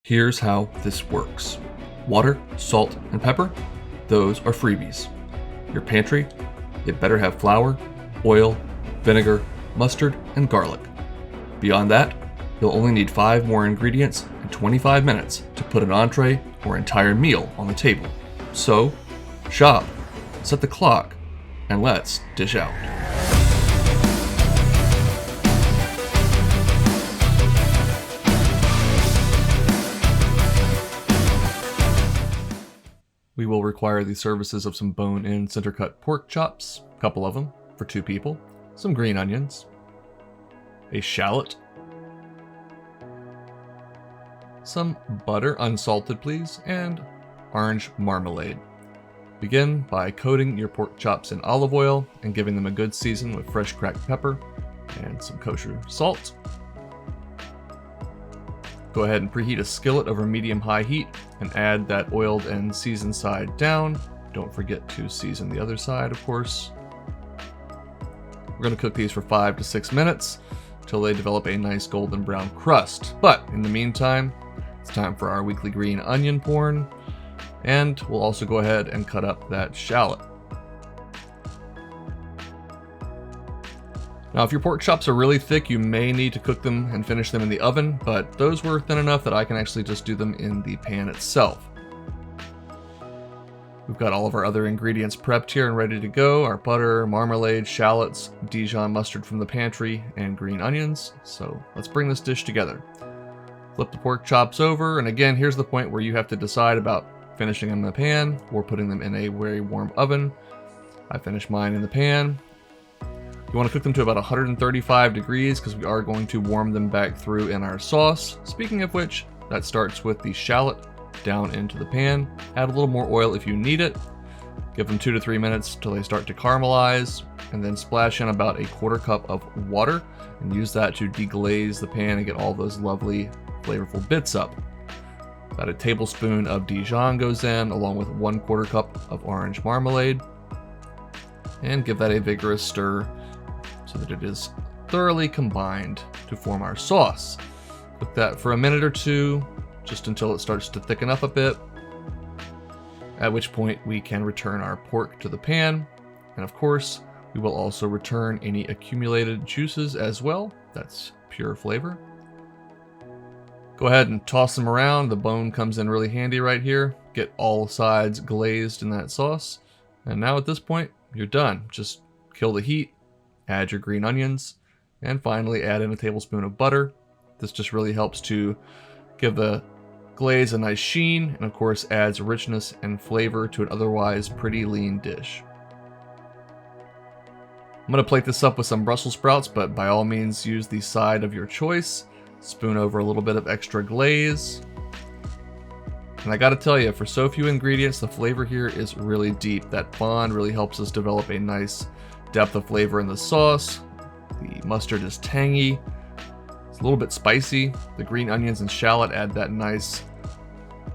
Here's how this works. Water, salt, and pepper, those are freebies. Your pantry, it better have flour, oil, vinegar, mustard, and garlic. Beyond that, you'll only need 5 more ingredients and 25 minutes to put an entree or entire meal on the table. So, shop, set the clock, and let's dish out. We will require the services of some bone-in center-cut pork chops, a couple of them for 2 people, some green onions, a shallot, some butter, unsalted please, and orange marmalade. Begin by coating your pork chops in olive oil and giving them a good season with fresh cracked pepper and some kosher salt. Go ahead and preheat a skillet over medium-high heat and add that oiled and seasoned side down. Don't forget to season the other side, of course. We're going to cook these for 5 to 6 minutes till they develop a nice golden brown crust. But in the meantime, it's time for our weekly green onion porn, and we'll also go ahead and cut up that shallot. Now, if your pork chops are really thick, you may need to cook them and finish them in the oven, but those were thin enough that I can actually just do them in the pan itself. We've got all of our other ingredients prepped here and ready to go. Our butter, marmalade, shallots, Dijon mustard from the pantry, and green onions. So let's bring this dish together. Flip the pork chops over, and again, here's the point where you have to decide about finishing them in the pan or putting them in a very warm oven. I finished mine in the pan. You want to cook them to about 135 degrees because we are going to warm them back through in our sauce. Speaking of which, that starts with the shallot down into the pan. Add a little more oil if you need it. Give them 2 to 3 minutes till they start to caramelize, and then splash in about a 1/4 cup of water and use that to deglaze the pan and get all those lovely flavorful bits up. About a tablespoon of Dijon goes in along with 1/4 cup of orange marmalade, and give that a vigorous stir so that it is thoroughly combined to form our sauce. Cook that for a minute or 2, just until it starts to thicken up a bit, at which point we can return our pork to the pan, and of course we will also return any accumulated juices as well. That's pure flavor. Go ahead and toss them around. The bone comes in really handy right here. Get all sides glazed in that sauce, and now at this point you're done. Just kill the heat, add your green onions, and finally add in a tablespoon of butter. This just really helps to give the glaze a nice sheen, and of course adds richness and flavor to an otherwise pretty lean dish. I'm going to plate this up with some Brussels sprouts, but by all means use the side of your choice. Spoon over a little bit of extra glaze. And I gotta tell you, for so few ingredients, the flavor here is really deep. That bond really helps us develop a nice depth of flavor in the sauce. The mustard is tangy. It's a little bit spicy. The green onions and shallot add that nice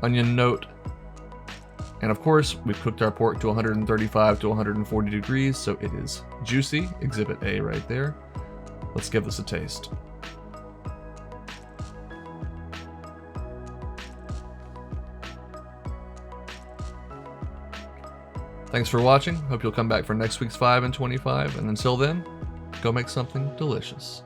onion note. And of course, we've cooked our pork to 135 to 140 degrees, so it is juicy. Exhibit A right there. Let's give this a taste. Thanks for watching. Hope you'll come back for next week's 5 and 25. And until then, go make something delicious.